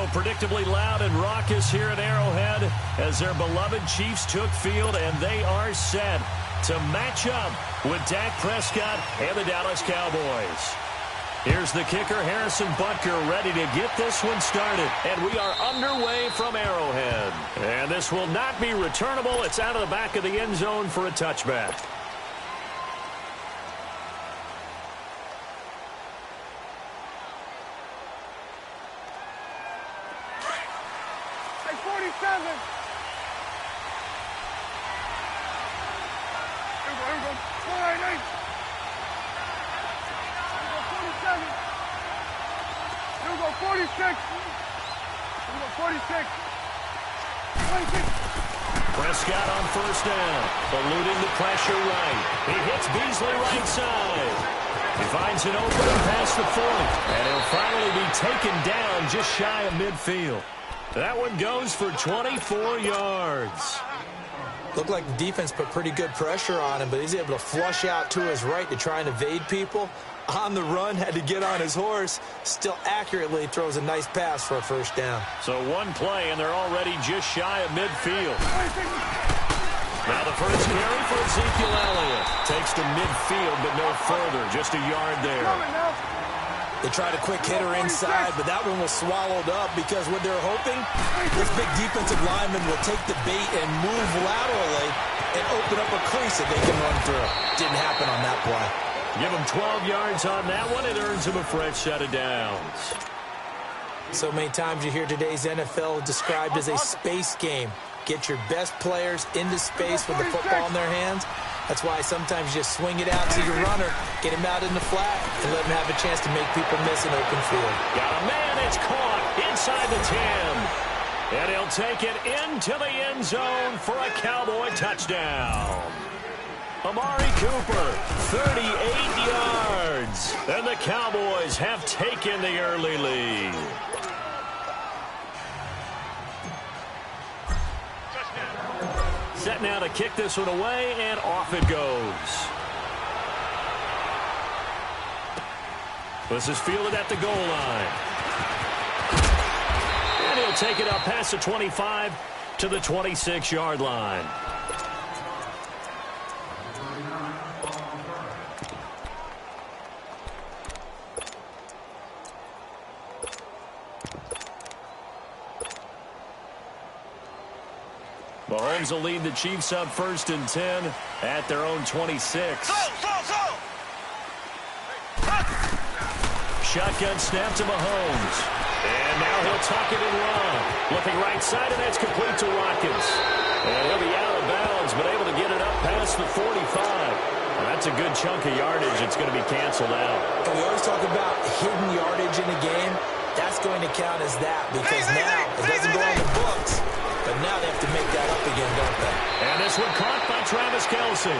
predictably loud and raucous here at Arrowhead as their beloved Chiefs took field, and they are set to match up with Dak Prescott and the Dallas Cowboys. Here's the kicker, Harrison Butker, ready to get this one started. And we are underway from Arrowhead. And this will not be returnable. It's out of the back of the end zone for a touchback. Hey, 47. Here we go. 48. 46. Here we go, 46. 26. Prescott on first down. Eluding the pressure right. He hits Beasley right side. He finds an opening past the 40. And he'll finally be taken down just shy of midfield. That one goes for 24 yards. Looked like the defense put pretty good pressure on him, but he's able to flush out to his right to try and evade people. On the run, had to get on his horse. Still accurately throws a nice pass for a first down. So one play, and they're already just shy of midfield. Now the first carry for Ezekiel Elliott. Takes to midfield, but no further. Just a yard there. They tried a quick hitter inside, but that one was swallowed up because what they're hoping, this big defensive lineman will take the bait and move laterally and open up a crease that they can run through. Didn't happen on that play. Give him 12 yards on that one. It earns him a fresh set of downs. So many times you hear today's NFL described as a space game. Get your best players into space with the football in their hands. That's why sometimes you just swing it out to your runner, get him out in the flat, and let him have a chance to make people miss an open field. Got a man, it's caught inside the 10. And he'll take it into the end zone for a Cowboy touchdown. Amari Cooper, 38 yards. And the Cowboys have taken the early lead. Set now to kick this one away, and off it goes. This is fielded at the goal line. And he'll take it up past the 25 to the 26-yard line. Mahomes will lead the Chiefs up 1st and 10 at their own 26. Shotgun snap to Mahomes. And now he'll tuck it and run. Looking right side, and that's complete to Watkins. And he'll be out of bounds, but able to get it up past the 45. Well, that's a good chunk of yardage. It's going to be canceled out. And we always talk about hidden yardage in the game. That's going to count as that because now it doesn't go on the books. But now they have to make that up again, don't they? And this one caught by Travis Kelce.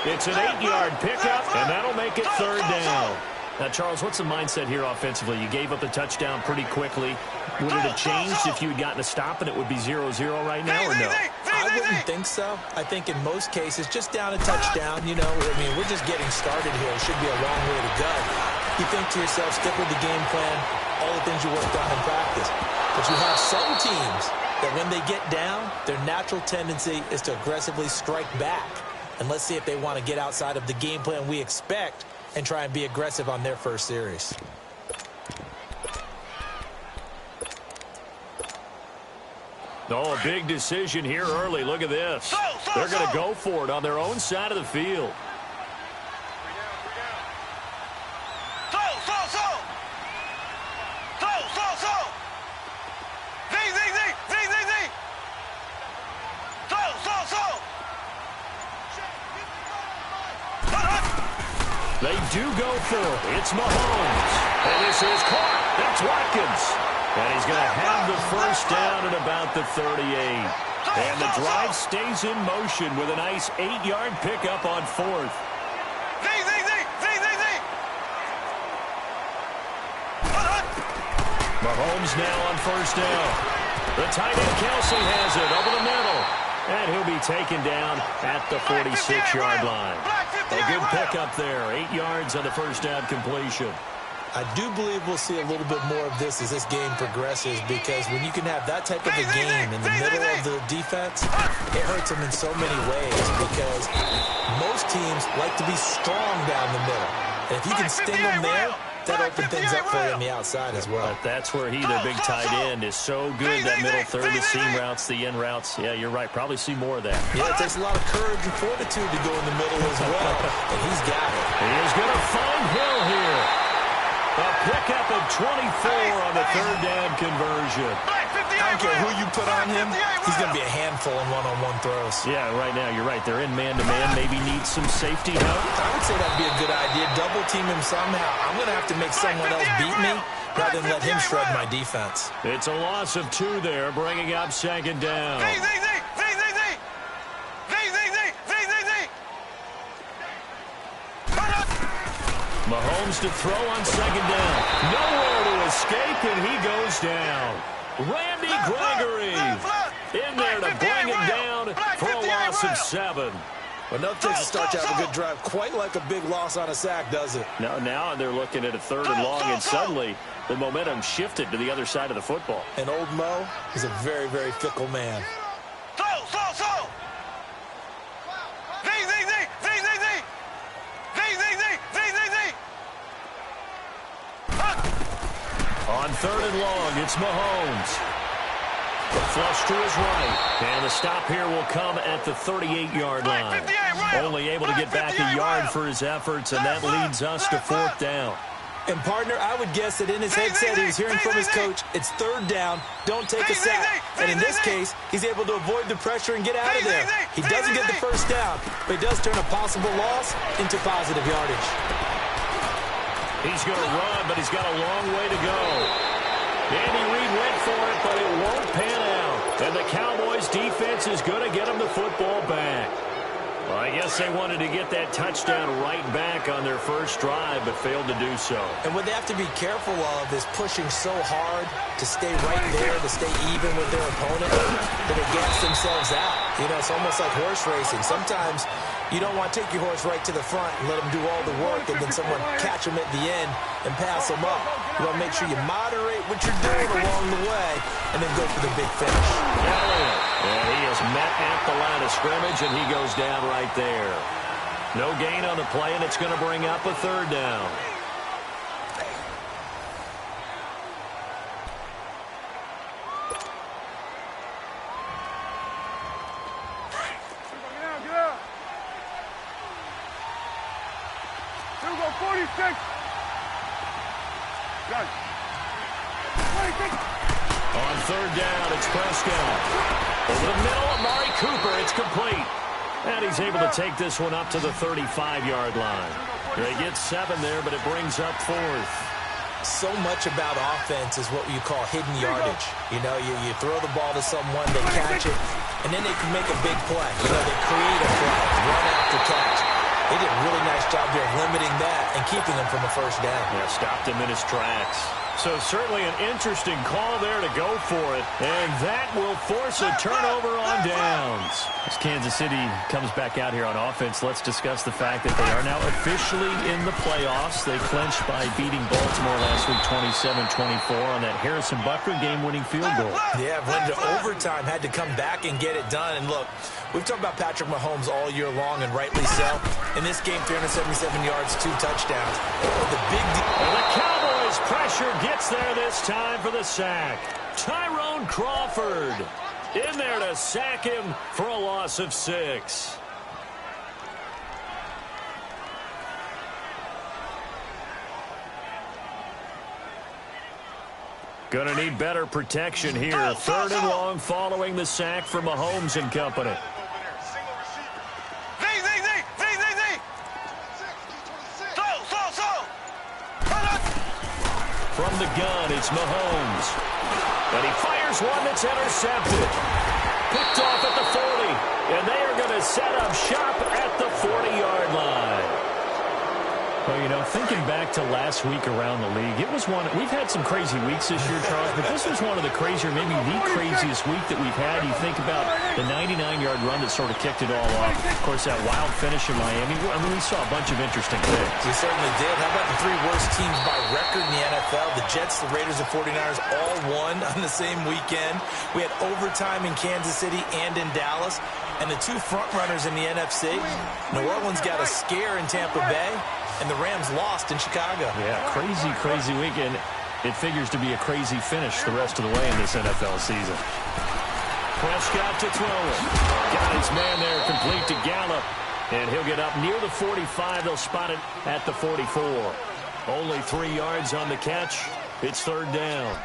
It's an 8-yard pickup, and that'll make it 3rd down. Now, Charles, what's the mindset here offensively? You gave up the touchdown pretty quickly. Would it have changed if you had gotten a stop and it would be 0-0 right now, or no? I wouldn't think so. I think in most cases, just down a touchdown, you know, I mean, we're just getting started here. It should be a long way to go. You think to yourself, stick with the game plan, all the things you worked on in practice. But you have some teams that when they get down, their natural tendency is to aggressively strike back. And let's see if they want to get outside of the game plan we expect and try and be aggressive on their first series. Oh, a big decision here early. Look at this. They're going to go for it on their own side of the field. They do go for it. It's Mahomes. And this is caught. That's Watkins. And he's going to have the first down at about the 38. And the drive stays in motion with a nice 8-yard pickup on 4th. Mahomes now on first down. The tight end Kelce has it over the middle. And he'll be taken down at the 46-yard line. A good pickup there. 8 yards on the first down completion. I do believe we'll see a little bit more of this as this game progresses, because when you can have that type of a game in the middle of the defense, it hurts them in so many ways, because most teams like to be strong down the middle. And if you can sting them there, that opens things up for you on the outside as well. But that's where their big tight end, is so good, that middle third, the seam routes, the in routes. Yeah, you're right. Probably see more of that. Yeah, it takes a lot of courage and fortitude to go in the middle as well, and he's got it. He is going to find Hill here. A pickup of 24 on the third down conversion. I don't care who you put on him, he's going to be a handful in one-on-one throws. Yeah, right now, you're right. They're in man-to-man. Maybe need some safety help. I would say that'd be a good idea. Double team him somehow. I'm going to have to make someone else beat me rather than let him shred my defense. It's a loss of 2 there, bringing up second down. Mahomes to throw on second down. Nowhere to escape, and he goes down. Randy Gregory in there to bring him down for a loss of 7. Well, nothing takes a start to have a good drive quite like a big loss on a sack, does it? Now they're looking at a 3rd and long, and suddenly the momentum shifted to the other side of the football. And old Mo is a very, very fickle man. On 3rd and long, it's Mahomes. Flush to his right. And the stop here will come at the 38-yard line. Only able to get back a yard for his efforts, and that leads us to 4th down. And, partner, I would guess that in his headset he was hearing from his coach, it's 3rd down, don't take a sack. And in this case, he's able to avoid the pressure and get out of there. He doesn't get the 1st down, but he does turn a possible loss into positive yardage. He's going to run, but he's got a long way to go. Andy Reid went for it, but it won't pan out. And the Cowboys' defense is going to get him the football back. Well, I guess they wanted to get that touchdown right back on their first drive, but failed to do so. And what they have to be careful of is pushing so hard to stay right there, to stay even with their opponent, that they gas themselves out. You know, it's almost like horse racing. Sometimes you don't want to take your horse right to the front and let them do all the work, and then someone catch them at the end and pass them up. You want to make sure you moderate what you're doing along the way and then go for the big finish. And he is met at the line of scrimmage, and he goes down right there. No gain on the play, and it's going to bring up a 3rd down. Here we go, 46. Done. 26. On 3rd down, it's Prescott. Over the middle, Amari Cooper. It's complete. And he's able to take this one up to the 35-yard line. They get 7 there, but it brings up 4th. So much about offense is what you call hidden yardage. You know, you throw the ball to someone, they catch it, and then they can make a big play. You know, they create a play, run after catch. They did a really nice job there of limiting that and keeping him from a 1st down. Yeah, stopped him in his tracks. So certainly an interesting call there to go for it. And that will force a turnover on downs. As Kansas City comes back out here on offense, let's discuss the fact that they are now officially in the playoffs. They clinched by beating Baltimore last week 27-24 on that Harrison Butker game-winning field goal. Yeah, went to overtime, had to come back and get it done. And look, we've talked about Patrick Mahomes all year long, and rightly so. In this game, 377 yards, 2 touchdowns. The big deal. And the Cowboys pressure gets there this time for the sack. Tyrone Crawford in there to sack him for a loss of 6. Going to need better protection here. 3rd and long following the sack from Mahomes and company. From the gun, it's Mahomes. And he fires one that's intercepted. Picked off at the 40. And they are going to set up shop at the 40-yard line. Well, you know, thinking back to last week around the league, it was one. We've had some crazy weeks this year, Charles, but this was one of the crazier, maybe the craziest week that we've had. You think about the 99-yard run that sort of kicked it all off. Of course, that wild finish in Miami. I mean, we saw a bunch of interesting things. We certainly did. How about the three worst teams by record in the NFL? The Jets, the Raiders, and 49ers all won on the same weekend. We had overtime in Kansas City and in Dallas. And the two frontrunners in the NFC, New Orleans got a scare in Tampa Bay, and the Rams lost in Chicago. Yeah, crazy weekend. It figures to be a crazy finish the rest of the way in this NFL season. Prescott to throw it. Got his man there, complete to Gallup. And he'll get up near the 45. They'll spot it at the 44. Only 3 yards on the catch. It's third down.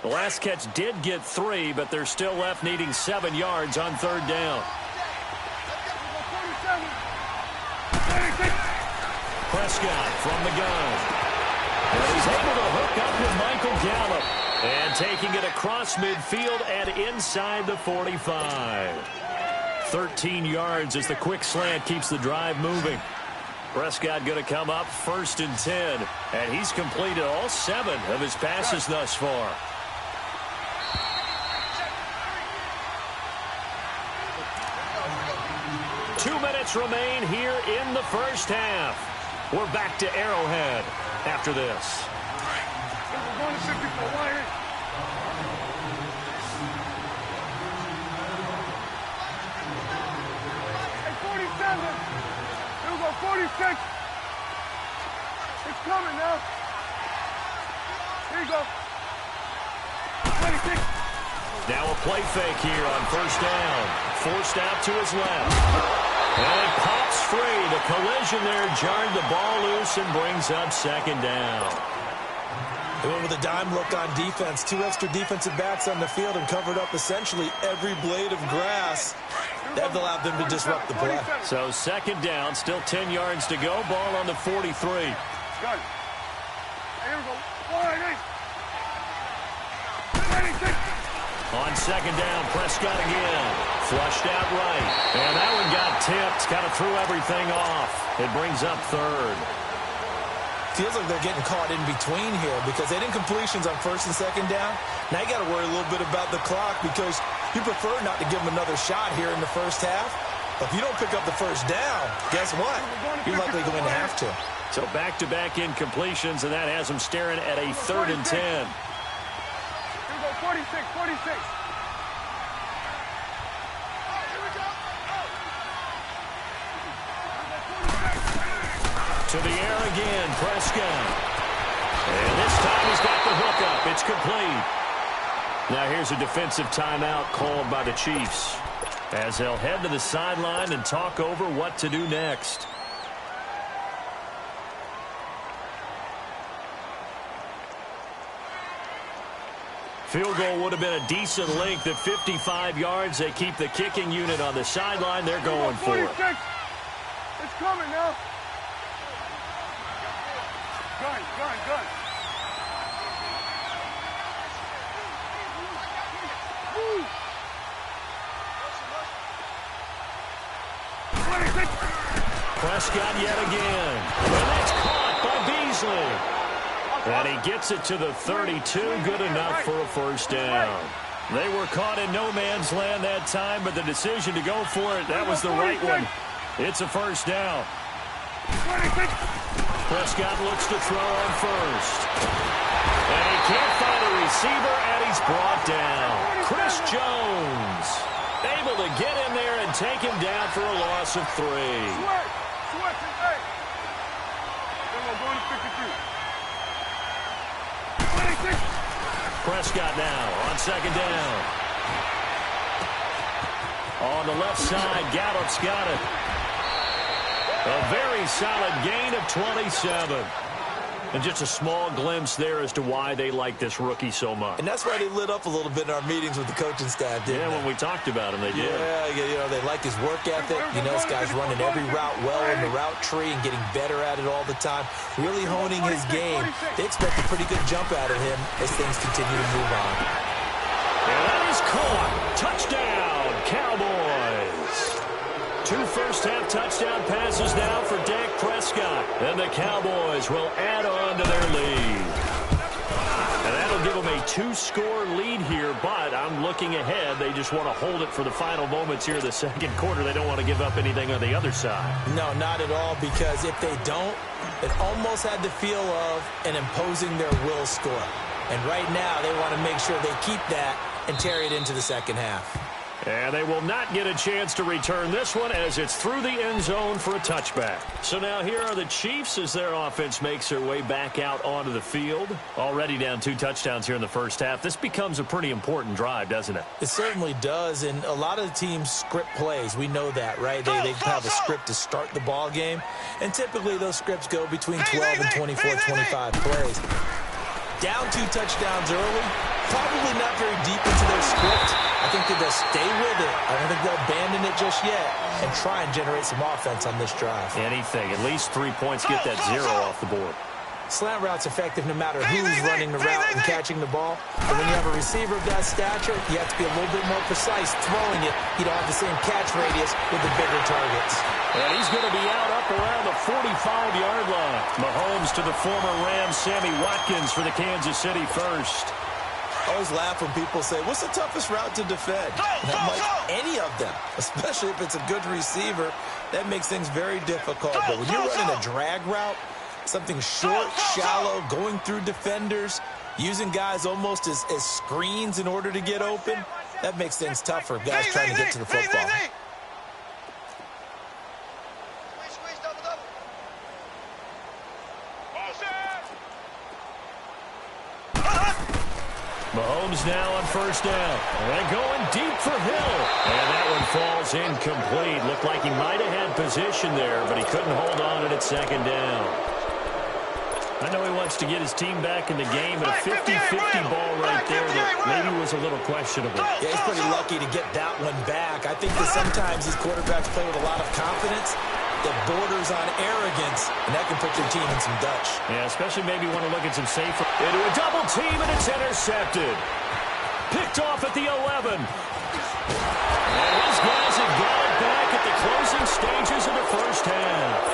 The last catch did get 3, but they're still left needing 7 yards on third down. Prescott from the gun. And he's able to hook up with Michael Gallup. And taking it across midfield and inside the 45. 13 yards as the quick slant keeps the drive moving. Prescott going to come up 1st and 10. And he's completed all 7 of his passes thus far. Two minutes remain here in the first half. We're back to Arrowhead after this. Hey, 47. Here we go, 46. It's coming now. Here you go. 26. Now a play fake here on first down. Forced out to his left. And it pops free. The collision there jarred the ball loose and brings up second down. They went with a dime look on defense. 2 extra defensive backs on the field and covered up essentially every blade of grass. That allowed them to disrupt the play. So second down, still 10 yards to go. Ball on the 43. Got it. Here we go. 198. On second down, Prescott again. Flushed out right. And that one got tipped. Kind of threw everything off. It brings up third. Feels like they're getting caught in between here because they didn't completions on first and second down. Now you got to worry a little bit about the clock because you prefer not to give them another shot here in the first half. But if you don't pick up the first down, guess what? You're likely going to have to. So back-to-back incompletions, and that has them staring at a 3rd and 10. Here we go, 46. To the air again, Prescott. And this time he's got the hookup. It's complete. Now here's a defensive timeout called by the Chiefs as they'll head to the sideline and talk over what to do next. Field goal would have been a decent length at 55 yards. They keep the kicking unit on the sideline. They're going for it. It's coming now. Gun. Woo. Prescott yet again. And that's caught by Beasley. And he gets it to the 32. Good enough for a first down. They were caught in no man's land that time, but the decision to go for it, that was the right one. It's a first down. Prescott looks to throw on first. And he can't find a receiver, and he's brought down. Chris Jones able to get in there and take him down for a loss of 3. Prescott now on second down. On the left side, Gallup's got it. A very solid gain of 27. And just a small glimpse there as to why they like this rookie so much. And that's why they lit up a little bit in our meetings with the coaching staff, didn't they? When we talked about him, they did. Yeah, you know, they like his work ethic. You know, this guy's running every route well in the route tree and getting better at it all the time. Really honing his game. They expect a pretty good jump out of him as things continue to move on. And that is caught. Touchdown, Cowboys. 2 first-half touchdown passes now for Dak Prescott. And the Cowboys will add on to their lead. And that'll give them a 2-score lead here, but I'm looking ahead. They just want to hold it for the final moments here in the second quarter. They don't want to give up anything on the other side. No, not at all, because if they don't, it almost had the feel of an imposing their will score. And right now, they want to make sure they keep that and carry it into the second half. And they will not get a chance to return this one as it's through the end zone for a touchback. So now here are the Chiefs as their offense makes their way back out onto the field. Already down 2 touchdowns here in the first half. This becomes a pretty important drive, doesn't it? It certainly does, and a lot of the teams script plays. We know that, right? They have a script to start the ball game, and typically those scripts go between 12 and 24, 25 plays. Down 2 touchdowns early, probably not very deep into their script. I think that they'll stay with it. I don't think they'll abandon it just yet and try and generate some offense on this drive. Anything. At least 3 points. Get that 0 off the board. Slant route's effective no matter who's running the route and catching the ball. But when you have a receiver of that stature, you have to be a little bit more precise throwing it. You don't have the same catch radius with the bigger targets. And he's going to be out up around the 45-yard line. Mahomes to the former Rams, Sammy Watkins for the Kansas City first. I always laugh when people say, what's the toughest route to defend? And I'm like, any of them, especially if it's a good receiver. That makes things very difficult. But when you're running a drag route, something short, shallow, going through defenders, using guys almost as screens in order to get open, that makes things tougher. Guys trying to get to the football. Mahomes now on first down. And going deep for Hill. And that one falls incomplete. Looked like he might have had position there, but he couldn't hold on to it at second down. I know he wants to get his team back in the game, but a 50-50 ball right there that maybe was a little questionable. Yeah, he's pretty lucky to get that one back. I think that sometimes these quarterbacks play with a lot of confidence that borders on arrogance, and that can put your team in some Dutch. Yeah, especially maybe want to look at some safer. Into a double team, and it's intercepted. Picked off at the 11. And his guys have got it back at the closing stages of the first half.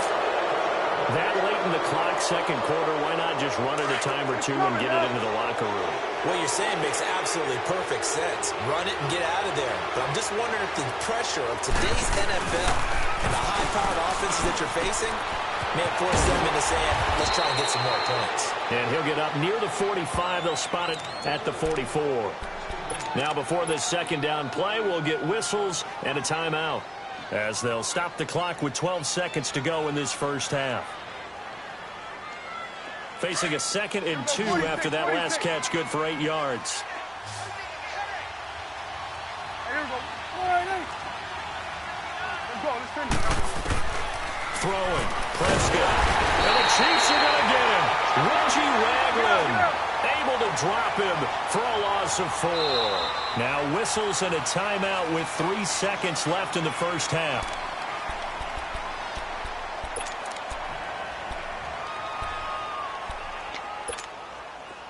That late in the clock, second quarter, why not just run it a time or two and get it into the locker room? What you're saying makes absolutely perfect sense. Run it and get out of there. But I'm just wondering if the pressure of today's NFL and the high-powered offenses that you're facing may force them into saying, let's try and get some more points. And he'll get up near the 45. They'll spot it at the 44. Now, before this second down play, we'll get whistles and a timeout as they'll stop the clock with 12 seconds to go in this first half. Facing a 2nd and 2 after that last catch, good for 8 yards. Throwing, Prescott, and the Chiefs are going to get him. Reggie Ragland able to drop him for a loss of 4. Now whistles and a timeout with 3 seconds left in the first half.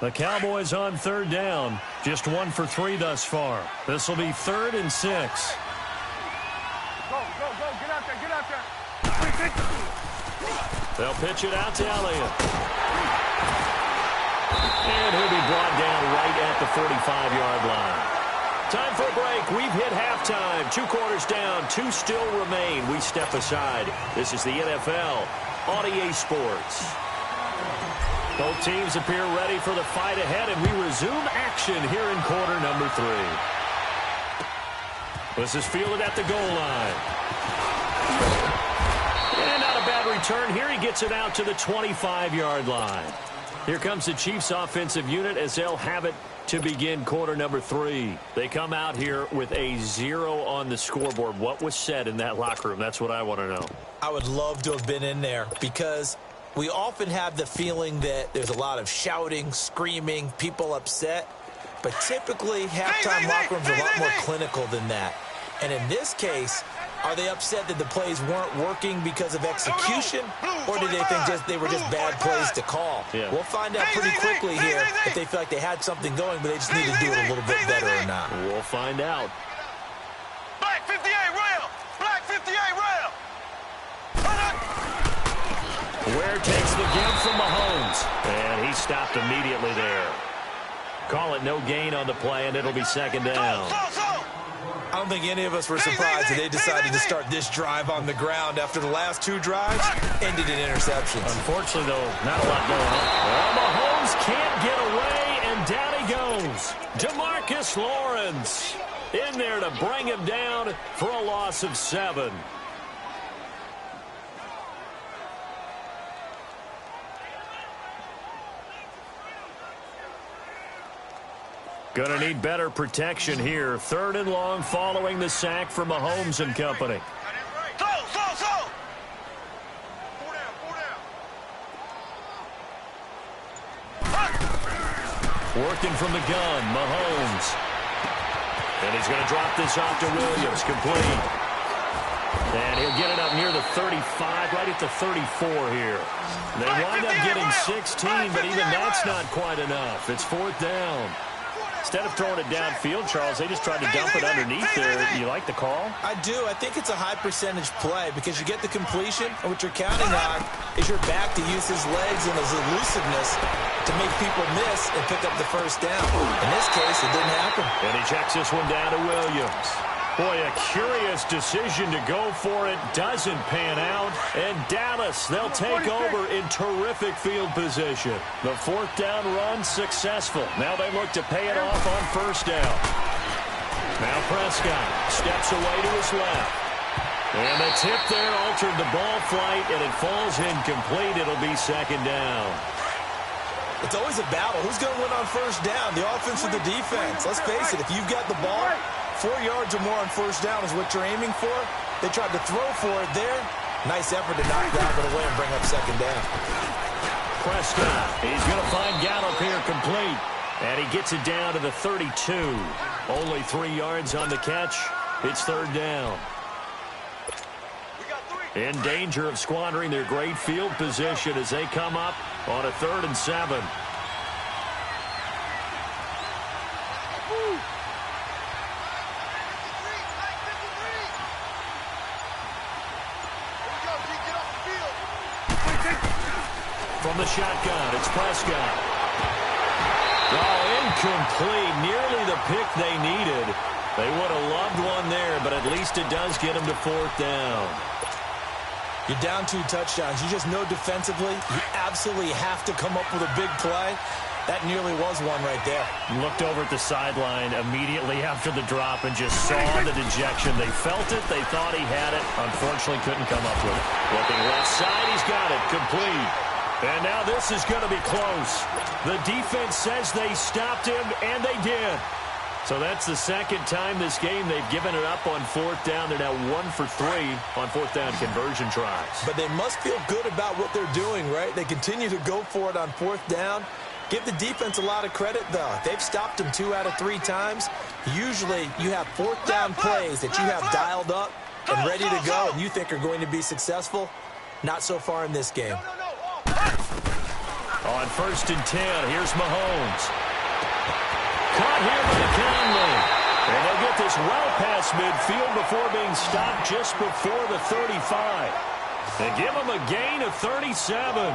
The Cowboys on third down. Just 1 for 3 thus far. This will be 3rd and 6. Go, get out there. They'll pitch it out to Elliott. And he'll be brought down right at the 45-yard line. Time for a break. We've hit halftime. 2 quarters down. 2 still remain. We step aside. This is the NFL on EA Sports. Both teams appear ready for the fight ahead, and we resume action here in quarter number 3. This is fielded at the goal line. And not a bad return here. He gets it out to the 25-yard line. Here comes the Chiefs offensive unit as they'll have it to begin quarter number 3. They come out here with a 0 on the scoreboard. What was said in that locker room? That's what I want to know. I would love to have been in there because we often have the feeling that there's a lot of shouting, screaming, people upset. But typically, halftime locker rooms are a lot more clinical than that. And in this case, Are they upset that the plays weren't working because of execution, or did they think they were just bad plays to call? Yeah. We'll find out pretty quickly here if they feel like they had something going, but they just need to do it a little bit better or not. We'll find out. Black 58 rail! Black 58 rail! Ware takes the give from Mahomes, and he stopped immediately there. Call it no gain on the play, and it'll be second down. I don't think any of us were surprised that they decided to start this drive on the ground after the last two drives ended in interceptions. Unfortunately, though, not a lot going on. Well, Mahomes can't get away, and down he goes. DeMarcus Lawrence in there to bring him down for a loss of 7. Gonna need better protection here. 3rd and long following the sack from Mahomes and company. Working from the gun, Mahomes. And he's gonna drop this off to Williams, complete. And he'll get it up near the 35, right at the 34 here. They wind up getting 16, but even that's not quite enough. It's 4th down. Instead of throwing it downfield, Charles, they just tried to dump it underneath there. You like the call? I do. I think it's a high percentage play because you get the completion, and what you're counting on is your back to use his legs and his elusiveness to make people miss and pick up the first down. In this case, it didn't happen. And he checks this one down to Williams. Boy, a curious decision to go for it. Doesn't pan out. And Dallas, they'll take over in terrific field position. The 4th down run successful. Now they look to pay it off on 1st down. Now Prescott steps away to his left. And the tip there altered the ball flight, and it falls incomplete. It'll be 2nd down. It's always a battle. Who's going to win on 1st down, the offense or the defense? Let's face it, if you've got the ball, 4 yards or more on 1st down is what you're aiming for. They tried to throw for it there. Nice effort to knock Gallup away and bring up 2nd down. Prescott, he's going to find Gallup here complete. And he gets it down to the 32. Only 3 yards on the catch. It's 3rd down. In danger of squandering their great field position as they come up on a 3rd and 7. From the shotgun, it's Prescott. Oh, incomplete. Nearly the pick they needed. They would have loved one there, but at least it does get them to 4th down. You're down 2 touchdowns. You just know defensively you absolutely have to come up with a big play. That nearly was one right there. Looked over at the sideline immediately after the drop and just saw the dejection. They felt it. They thought he had it. Unfortunately, couldn't come up with it. Looking left side, he's got it. Complete. And now this is going to be close. The defense says they stopped him, and they did. So that's the 2nd time this game they've given it up on 4th down. They're now 1 for 3 on 4th down conversion tries. But they must feel good about what they're doing, right? They continue to go for it on 4th down. Give the defense a lot of credit, though. They've stopped them 2 out of 3 times. Usually you have 4th down plays that you have dialed up and ready to go and you think are going to be successful. Not so far in this game. On 1st and 10, here's Mahomes. Caught here by Conley. And they'll get this well past midfield before being stopped just before the 35. They give him a gain of 37.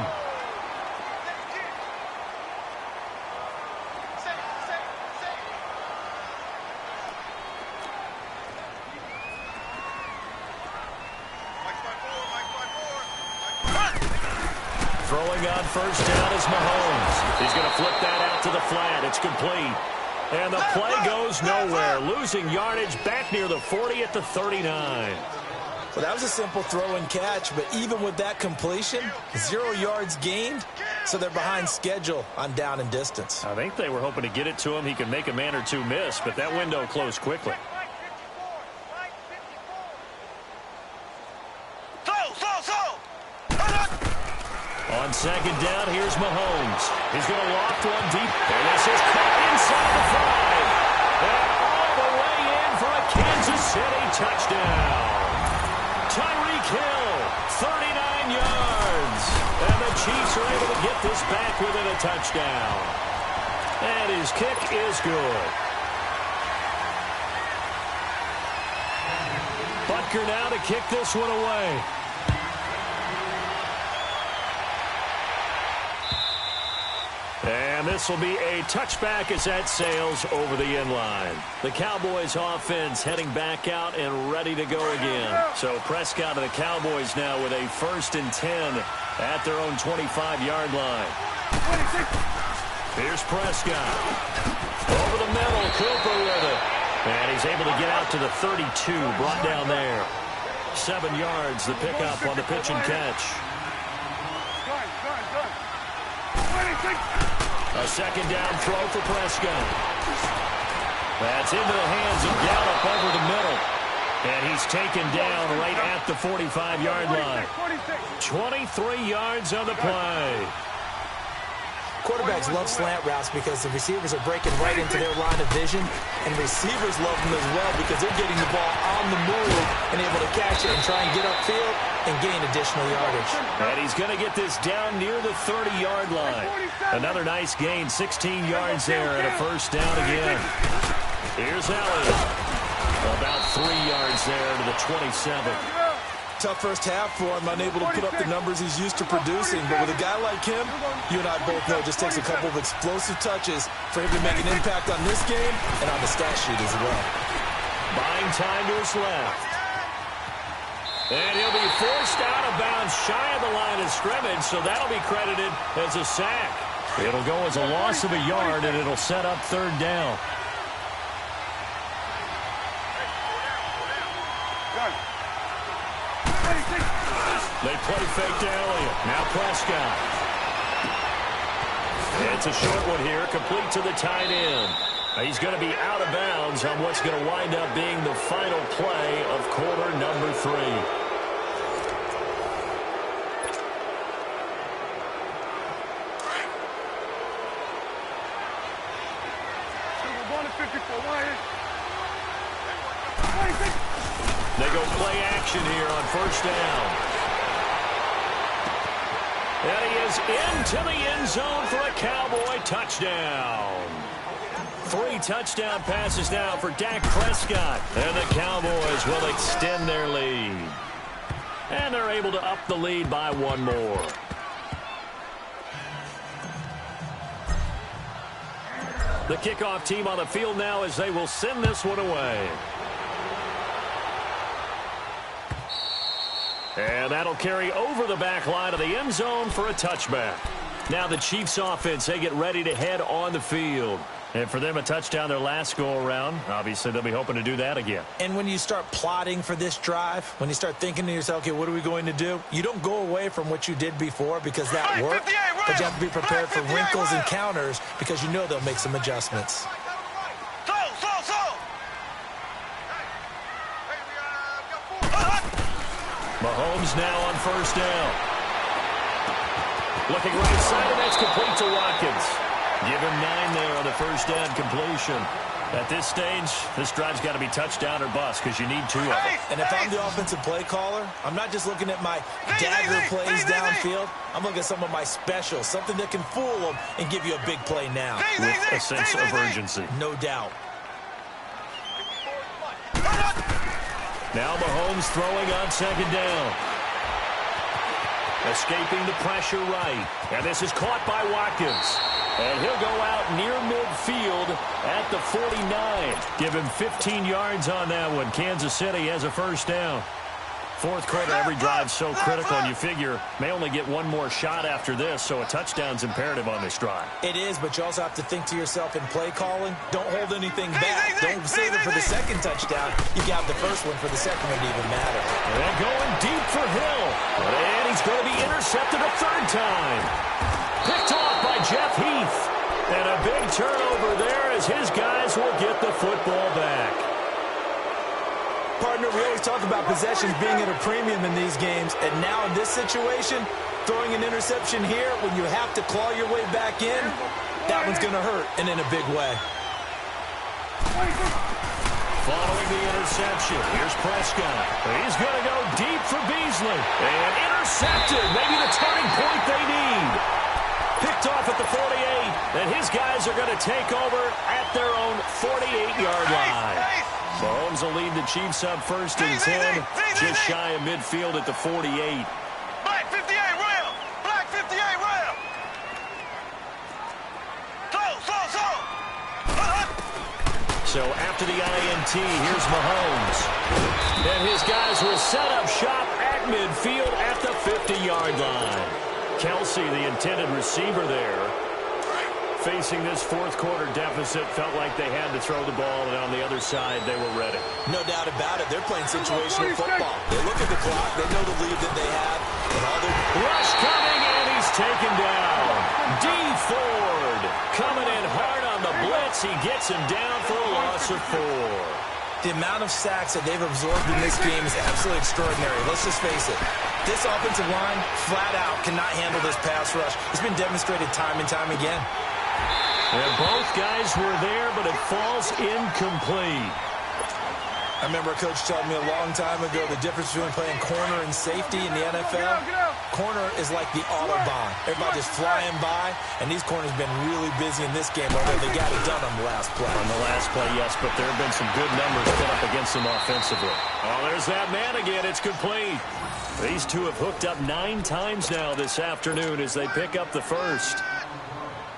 Throwing on 1st down is Mahomes. He's going to flip that out to the flat. It's complete. And the play goes nowhere. Losing yardage back near the 40 at the 39. Well, that was a simple throw and catch, but even with that completion, 0 yards gained, so they're behind schedule on down and distance. I think they were hoping to get it to him. He could make a man or two miss, but that window closed quickly. On 2nd down, here's Mahomes. He's going to loft one deep. And this is caught inside the 5. And all the way in for a Kansas City touchdown. Tyreek Hill, 39 yards. And the Chiefs are able to get this back within a touchdown. And his kick is good. Butker now to kick this one away. And this will be a touchback as that sails over the end line. The Cowboys offense heading back out and ready to go again. So Prescott and the Cowboys now with a 1st and 10 at their own 25-yard line. Here's Prescott. Over the middle, Cooper with it. And he's able to get out to the 32, brought down there. 7 yards, the pickup on the pitch and catch. A 2nd down throw for Prescott. That's into the hands of Gallup over the middle. And he's taken down right at the 45-yard line. 23 yards on the play. Quarterbacks love slant routes because the receivers are breaking right into their line of vision, and receivers love them as well because they're getting the ball on the move and able to catch it and try and get upfield and gain additional yardage. And he's going to get this down near the 30-yard line. Another nice gain, 16 yards there, and a 1st down again. Here's Elliott. About 3 yards there to the 27. Tough first half for him, unable to put up the numbers he's used to producing. But with a guy like him, you and I both know it just takes a couple of explosive touches for him to make an impact on this game and on the stat sheet as well. Buying time to his left. And he'll be forced out of bounds shy of the line of scrimmage, so that'll be credited as a sack. It'll go as a loss of a yard, and it'll set up 3rd down. They play fake to Elliott. Now Prescott. It's a short one here, complete to the tight end. He's going to be out of bounds on what's going to wind up being the final play of quarter number 3. They go play action here on 1st down. And he is into the end zone for a Cowboy touchdown. 3 touchdown passes now for Dak Prescott. And the Cowboys will extend their lead. And they're able to up the lead by 1 more. The kickoff team on the field now as they will send this one away. And that'll carry over the back line of the end zone for a touchback. Now the Chiefs offense, they get ready to head on the field. And for them, a touchdown their last go-around. Obviously, they'll be hoping to do that again. And when you start plotting for this drive, when you start thinking to yourself, okay, what are we going to do? You don't go away from what you did before because that worked. But you have to be prepared for wrinkles and counters because you know they'll make some adjustments. Mahomes now on 1st down. Looking right side, and that's complete to Watkins. Give him 9 there on the 1st down completion. At this stage, this drive's got to be touchdown or bust because you need 2 of them. And if I'm the offensive play caller, I'm not just looking at my dagger plays downfield. I'm looking at some of my specials, something that can fool them and give you a big play now. With a sense of urgency. No doubt. Now Mahomes throwing on 2nd down. Escaping the pressure right. And this is caught by Watkins. And he'll go out near midfield at the 49. Give him 15 yards on that one. Kansas City has a 1st down. 4th quarter, every drive's so critical, and you figure may only get 1 more shot after this, so a touchdown's imperative on this drive. It is, but you also have to think to yourself in play calling, don't hold anything back. Don't save it for the 2nd touchdown. You got the 1st one for the 2nd one to even matter. And going deep for Hill. And he's going to be intercepted a 3rd time. Picked off by Jeff Heath. And a big turnover there as his guys will get the football back. Partner, we always talk about possessions being at a premium in these games, and now in this situation, throwing an interception here when you have to claw your way back in, that one's going to hurt, and in a big way. Following the interception, here's Prescott. He's going to go deep for Beasley. And intercepted. Maybe the turning point they need. Picked off at the 48. And his guys are going to take over at their own 48-yard line. Mahomes will lead the Chiefs up first and 10. Just shy of midfield at the 48. Black 58 rail. Black 58 rail. So after the INT, here's Mahomes. And his guys will set up shop at midfield at the 50-yard line. Kelsey, the intended receiver there, facing this fourth-quarter deficit, felt like they had to throw the ball, and on the other side, they were ready. No doubt about it. They're playing situational football. They look at the clock. They know the lead that they have. And all rush coming, and he's taken down. D. Ford coming in hard on the blitz. He gets him down for a loss of 4. The amount of sacks that they've absorbed in this game is absolutely extraordinary. Let's just face it. This offensive line, flat out, cannot handle this pass rush. It's been demonstrated time and time again. And both guys were there, but it falls incomplete. I remember a coach telling me a long time ago the difference between playing corner and safety in the NFL. Corner is like the Autobahn. Everybody just flying by, and these corners have been really busy in this game, although they got it done on the last play. On the last play, yes, but there have been some good numbers put up against them offensively. Oh, there's that man again. It's complete. These two have hooked up 9 times now this afternoon as they pick up the first.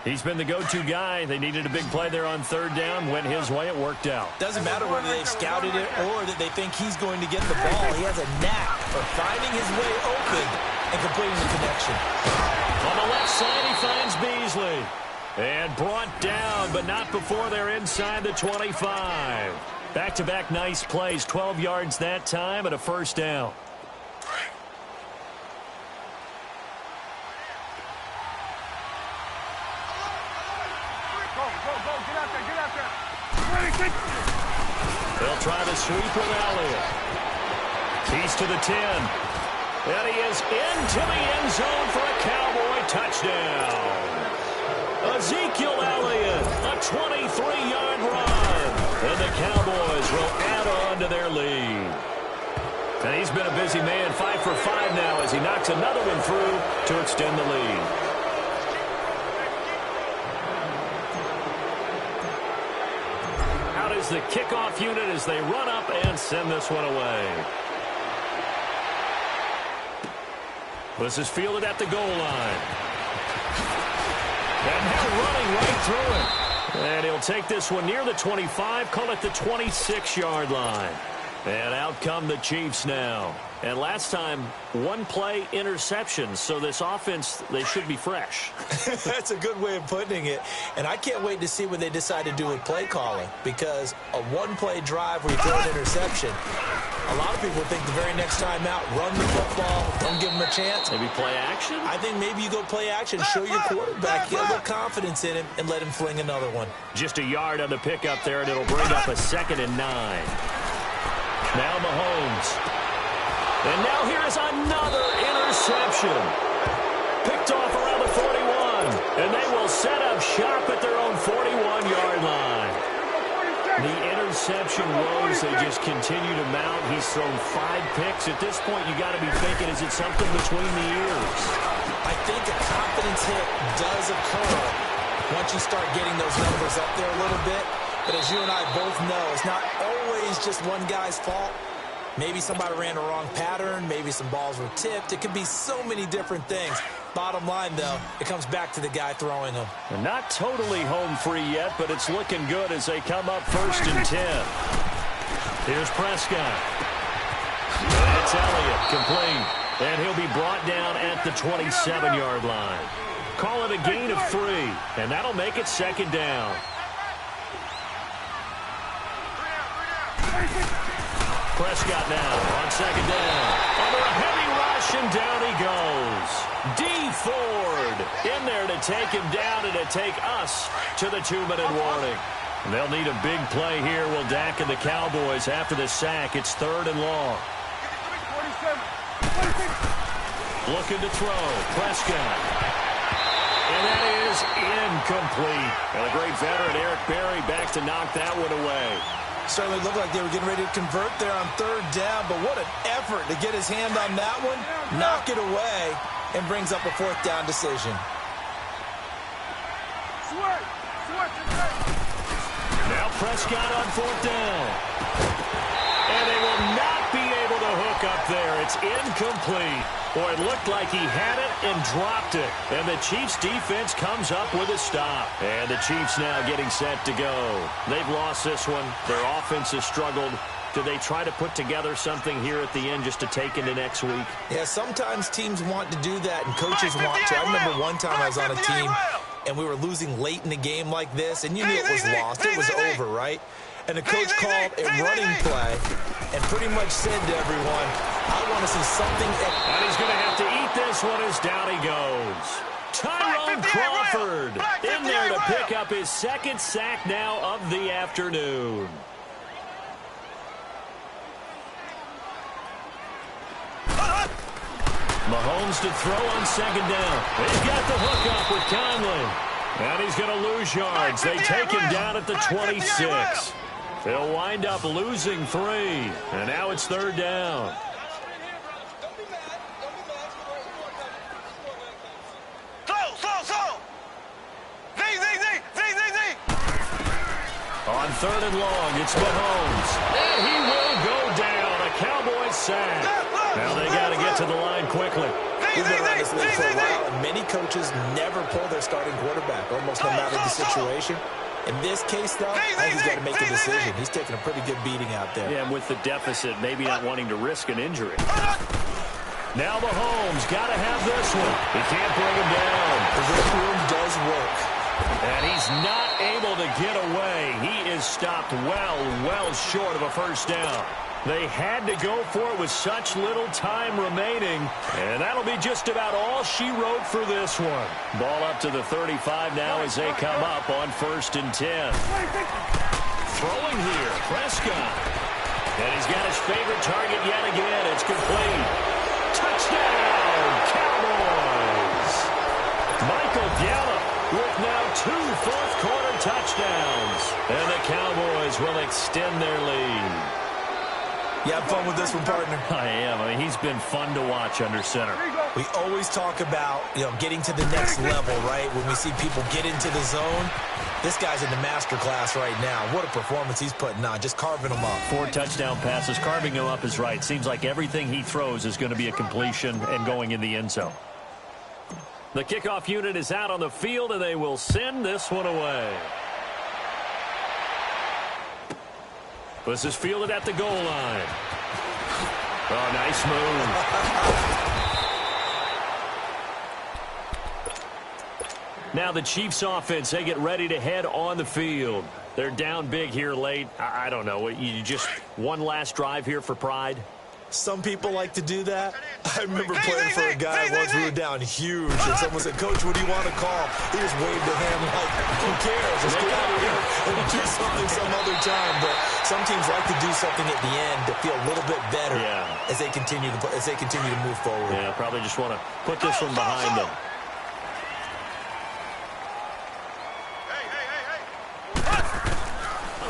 He's been the go-to guy. They needed a big play there on third down. Went his way. It worked out. Doesn't matter whether they've scouted it or that they think he's going to get the ball. He has a knack for finding his way open and completing the connection. On the left side, he finds Beasley. And brought down, but not before they're inside the 25. Back-to-back nice plays. 12 yards that time and a first down. They'll try the sweep with Elliott. He's to the 10. And he is into the end zone for a Cowboy touchdown. Ezekiel Elliott, a 23-yard run. And the Cowboys will add on to their lead. And he's been a busy man, 5 for 5 now as he knocks another one through to extend the lead. The kickoff unit as they run up and send this one away. This is fielded at the goal line. And now running right through it. And he'll take this one near the 25, call it the 26-yard line. And out come the Chiefs now. And last time, 1 play interception. So this offense, they should be fresh. That's a good way of putting it. And I can't wait to see what they decide to do with play calling. Because a 1-play drive where you throw an interception, a lot of people think the very next time out, run the football, don't give them a chance. Maybe play action? I think maybe you go play action, show your quarterback, get a little confidence in him, and let him fling another one. Just a yard on the pickup there, and it'll bring up a 2nd and 9. Now Mahomes. And now here is another interception. Picked off around the 41. And they will set up shop at their own 41-yard line. The interception woes, they just continue to mount. He's thrown 5 picks. At this point, you got to be thinking, is it something between the ears? I think a confidence hit does occur once you start getting those numbers up there a little bit. But as you and I both know, it's not always just one guy's fault. Maybe somebody ran a wrong pattern. Maybe some balls were tipped. It could be so many different things. Bottom line, though, it comes back to the guy throwing them. And not totally home free yet, but it's looking good as they come up 1st and 10. Here's Prescott. And it's Elliott, complete. And he'll be brought down at the 27-yard line. Call it a gain of 3, and that'll make it 2nd down. Prescott now on 2nd down. Under a heavy rush, and down he goes. D. Ford in there to take him down and to take us to the 2-minute warning. And they'll need a big play here. Will Dak and the Cowboys after the sack. It's 3rd and long. Looking to throw. Prescott. And that is incomplete. And a great veteran, Eric Berry, back to knock that one away. Certainly looked like they were getting ready to convert there on third down, but what an effort to get his hand on that one, knock it away, and brings up a fourth down decision. Now Prescott on fourth down. And they will not be able to hook up there. It's incomplete. Boy, it looked like he had it and dropped it. And the Chiefs defense comes up with a stop. And the Chiefs now getting set to go. They've lost this one. Their offense has struggled. Do they try to put together something here at the end just to take into next week? Yeah, sometimes teams want to do that and coaches want to. I remember one time I was on a team and we were losing late in the game like this, and you knew it was lost. It was over, right? And the coach called a running play and pretty much said to everyone, I want to see something. And he's going to have to eat this one as down he goes. Tyrone Crawford in there to pick up his second sack now of the afternoon. Mahomes to throw on second down. He's got the hook up with Conley. And he's going to lose yards. They take him down at the 26. They'll wind up losing 3. And now it's third down. On third and long, it's Mahomes. And he will go down. A Cowboys sack. Now they got to get to the line quickly. We've been around this league for a while, and many coaches never pull their starting quarterback, almost no matter the situation. In this case, though, I think he's got to make a decision. He's taking a pretty good beating out there. Yeah, with the deficit, maybe not wanting to risk an injury. Now Mahomes got to have this one. He can't bring him down. The red room does work. And he's not able to get away. He is stopped well short of a first down. They had to go for it with such little time remaining. And that'll be just about all she wrote for this one. Ball up to the 35 now as they come up on 1st and 10. Throwing here, Prescott. And he's got his favorite target yet again. It's complete. Touchdown, Cowboys. Michael Gallup with now 2 fourth-quarter touchdowns. And the Cowboys will extend their lead. You have fun with this one, partner? I am. I mean, he's been fun to watch under center. We always talk about, getting to the next level, right? When we see people get into the zone, this guy's in the master class right now. What a performance he's putting on, just carving them up. 4 touchdown passes. Carving him up is right. Seems like everything he throws is going to be a completion and going in the end zone. The kickoff unit is out on the field, and they will send this one away. This is fielded at the goal line. Oh, nice move. Now the Chiefs offense, they get ready to head on the field. They're down big here late. I don't know. You just one last drive here for pride? Some people like to do that. I remember playing for a guy once we were down huge, and someone said, Coach, what do you want to call? He just waved a hand like, who cares? Let's get out of here and do something some other time. But some teams like to do something at the end to feel a little bit better as they continue to move forward. Yeah, probably just want to put this one behind them.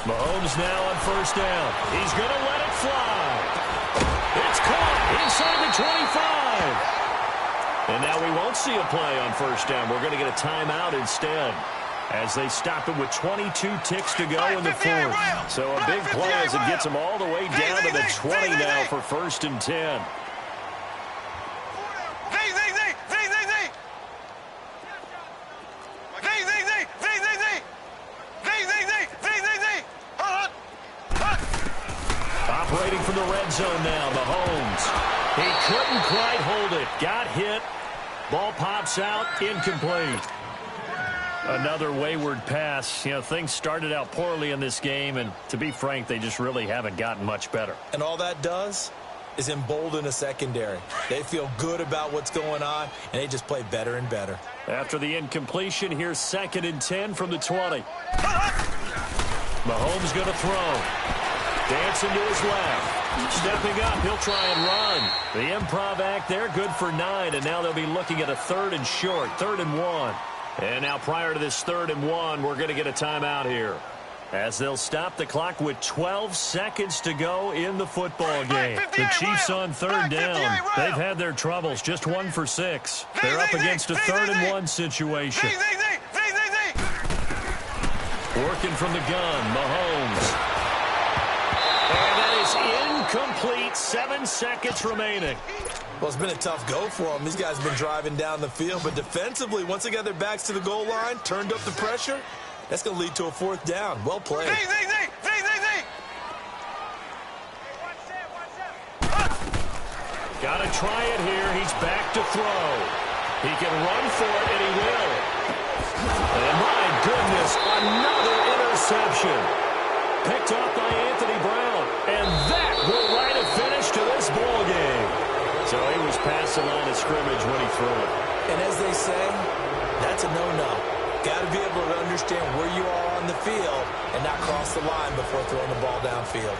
Mahomes now on 1st down. He's going to let it fly. It's caught inside the 25. And now we won't see a play on 1st down. We're going to get a timeout instead as they stop it with 22 ticks to go in the 4th. So a big play as it gets them all the way down to the 20 now for 1st and 10. Operating from the red zone now, Mahomes. He couldn't quite hold it. Got hit. Ball pops out. Incomplete. Another wayward pass. Things started out poorly in this game, and to be frank, they just really haven't gotten much better. And all that does is embolden a secondary. They feel good about what's going on, and they just play better and better. After the incompletion, here's 2nd and 10 from the 20. Mahomes going to throw. Dancing to his left. Stepping up, he'll try and run. The improv act there, good for 9, and now they'll be looking at a 3rd and short, 3rd and 1. And now prior to this 3rd and 1, we're going to get a timeout here. as they'll stop the clock with 12 seconds to go in the football game. The Chiefs on third down. They've had their troubles, just 1 for 6. They're up against a 3rd-and-1 situation. Working from the gun, Mahomes. And that is incomplete, 7 seconds remaining. Well, it's been a tough go for them. These guys have been driving down the field, but defensively, once they got their backs to the goal line, turned up the pressure, that's going to lead to a 4th down. Well played. Got to try it here. He's back to throw. He can run for it, and he will. And my goodness, another interception. Picked off by Anthony Brown. And that will write a finish to this ball game. So he was past the line of scrimmage when he threw it. And as they say, that's a no-no. Got to be able to understand where you are on the field and not cross the line before throwing the ball downfield.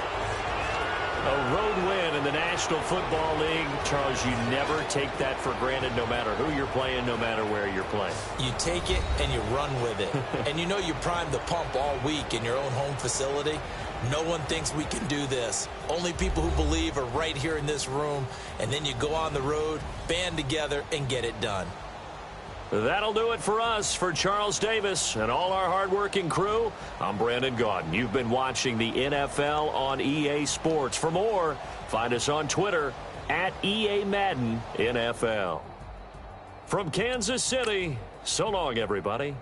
A road win in the National Football League. Charles, you never take that for granted no matter who you're playing, no matter where you're playing. You take it and you run with it. And you know you primed the pump all week in your own home facility. No one thinks we can do this. Only people who believe are right here in this room. And then you go on the road, band together, and get it done. That'll do it for us. For Charles Davis and all our hardworking crew, I'm Brandon Gaudin. You've been watching the NFL on EA Sports. For more, find us on Twitter at EA Madden NFL. From Kansas City, so long, everybody.